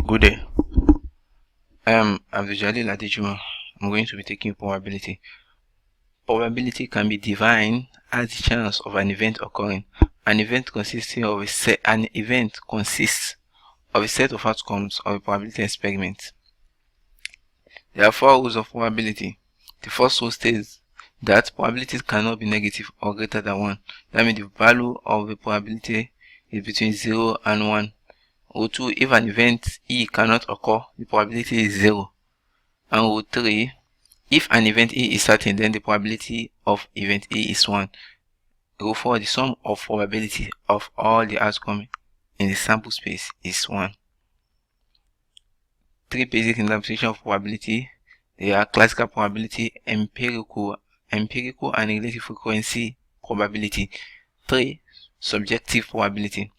Good day. I'm Vijay Ladijuma. I'm going to be taking probability. Probability can be defined as the chance of an event occurring. An event consists of a set of outcomes of a probability experiment. There are 4 rules of probability. The first rule states that probabilities cannot be negative or greater than 1. That means the value of the probability is between 0 and 1. Rule 2, if an event E cannot occur, the probability is 0. And rule 3, if an event E is certain, then the probability of event E is 1. Rule 4, the sum of probability of all the outcomes in the sample space is 1. 3 basic interpretations of probability. They are classical probability, empirical and relative frequency probability. 3, subjective probability.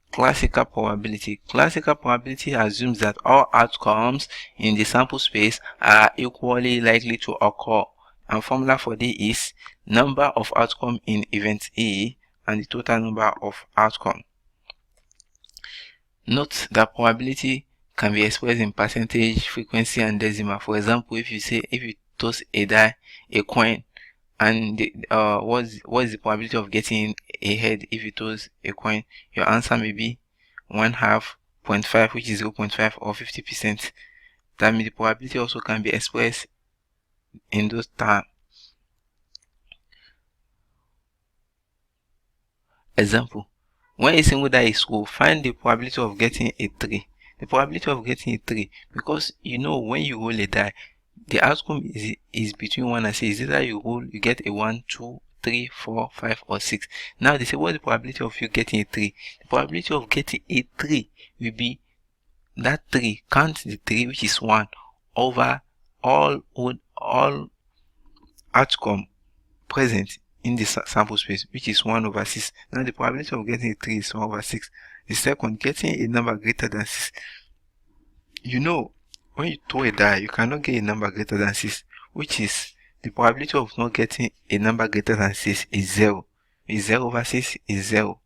Classical probability. Classical probability assumes that all outcomes in the sample space are equally likely to occur, and formula for this is number of outcomes in event E and the total number of outcomes. Note that probability can be expressed in percentage, frequency, and decimal. For example, if you toss a coin, and what is the probability of getting a head if you toss a coin? Your answer may be 1/2, 0.5, which is 0.5, or 50%. That means the probability also can be expressed in those terms. Example: when a single die is rolled, find the probability of getting a 3. The probability of getting a 3, because when you roll a die, the outcome is between 1 and 6. Either you get a 1, 2, 3, 4, 5, or 6. Now they say, what's the probability of you getting a 3? The probability of getting a 3 will be that 3, count the 3, which is 1, over all outcome present in the sample space, which is 1 over 6. Now the probability of getting a 3 is 1 over 6. The second, getting a number greater than 6. When you throw a die, you cannot get a number greater than 6, which is the probability of not getting a number greater than 6 is 0. 0 over 6 is 0.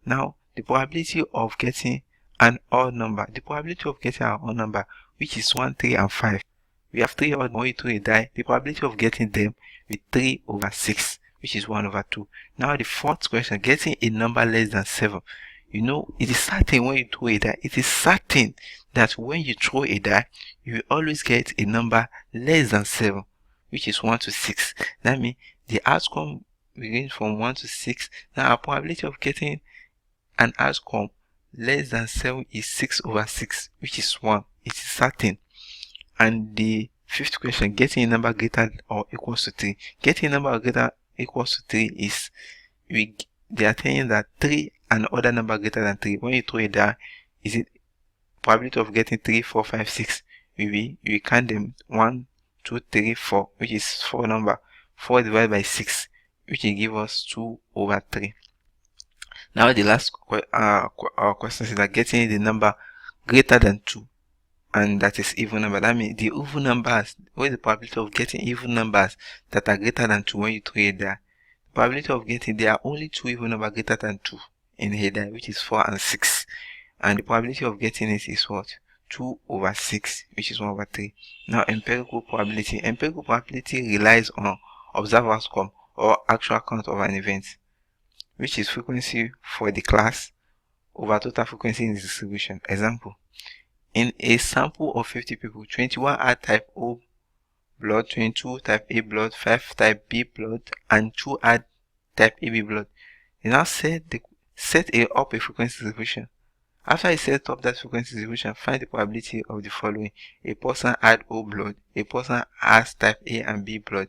Now, the probability of getting an odd number, which is 1, 3, and 5. We have 3 odd. When you throw a die, the probability of getting them is 3 over 6, which is 1 over 2. Now, the fourth question, getting a number less than 7. It is certain when you throw a die, it is certain that when you throw a die, you will always get a number less than 7, which is 1 to 6. That means the outcome begins from 1 to 6. Now, our probability of getting an outcome less than 7 is 6 over 6, which is 1. It is certain. And the fifth question, getting a number greater or equals to 3. Getting a number greater or equals to 3 is, they are telling that 3 and other number greater than 3. When you throw it down, is it probability of getting 3, 4, 5, 6? You count them 1, 2, 3, 4, which is 4 number. 4 divided by 6, which will give us 2 over 3. Now the last question is that getting the number greater than 2, and that is even number. That means the even numbers, what is the probability of getting even numbers that are greater than 2 when you throw it there? The probability of getting, there are only 2 even numbers greater than 2 in a die, which is 4 and 6. And the probability of getting it is what? 2 over 6, which is 1 over 3. Now, empirical probability. Empirical probability relies on observed outcome or actual count of an event, which is frequency for the class over total frequency in the distribution. Example: in a sample of 50 people, 21 had type O blood, 22 type A blood, 5 type B blood, and 2 had type AB blood. They now set up a frequency distribution. After you set up that frequency distribution, find the probability of the following: a person had O blood, a person has type A and B blood,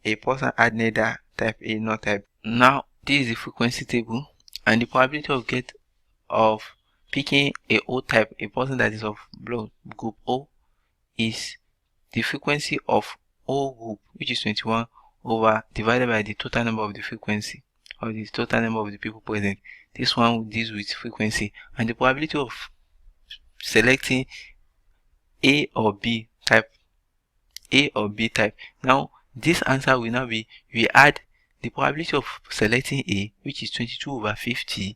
a person had neither type A nor type B. Now, this is the frequency table, and the probability of picking a O type, a person that is of blood group O, is the frequency of O group, which is 21, divided by the total number of the frequency, or the total number of the people present. This one deals with frequency, and the probability of selecting A or B type. Now, this answer will now be, we add the probability of selecting A, which is 22 over 50,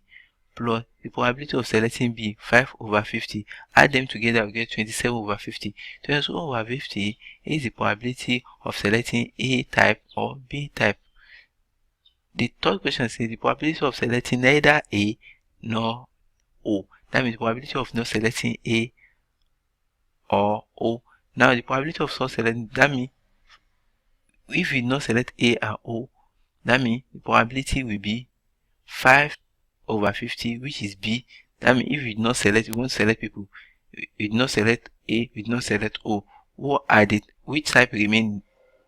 plus the probability of selecting B, 5 over 50. Add them together, we get 27 over 50. 27 over 50 is the probability of selecting A type or B type. The third question says the probability of selecting neither A nor O. That means the probability of not selecting A or O. Now the probability of not selecting, that means if we not select A and O, that means the probability will be 5 over 50, which is B. That means if we not select, we won't select people. We did not select A, we did not select O. What are the, which type remain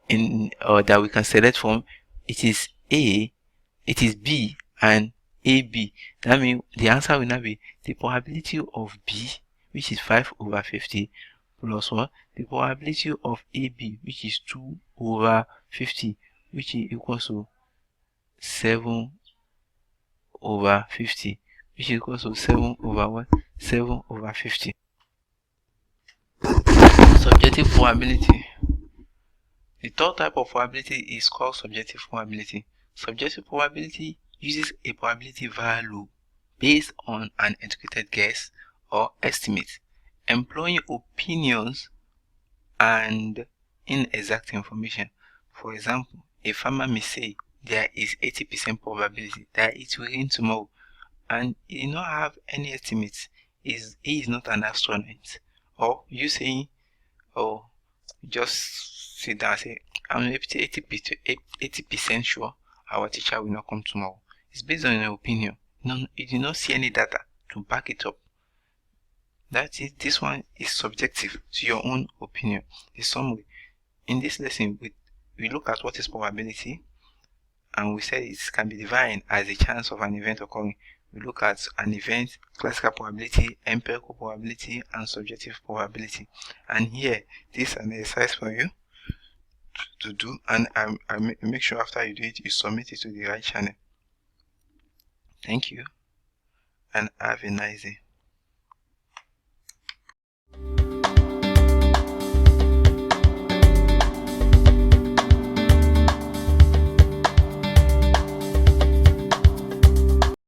in, or that we can select from? It is A, it is B, and AB. That means the answer will now be the probability of B, which is 5 over 50, plus what? The probability of AB, which is 2 over 50, which is equals to 7 over 50, which is equals to 7 over what? 7 over 50. Subjective probability. The third type of probability is called subjective probability. Subjective probability uses a probability value based on an educated guess or estimate, employing opinions and inexact information. For example, a farmer may say there is 80% probability that it will rain tomorrow, and he did not have any estimates. He is not an astronaut. Or you saying, oh, just sit down and say, I'm 80% sure our teacher will not come tomorrow. It's based on your opinion. No, you do not see any data to back it up. That is, this one is subjective to your own opinion. The summary. In this lesson, we look at what is probability, and we said it can be defined as a chance of an event occurring. We look at an event, classical probability, empirical probability, and subjective probability. And here, this is an exercise for you to do, and I make sure after you do it, you submit it to the right channel. Thank you, and have a nice day.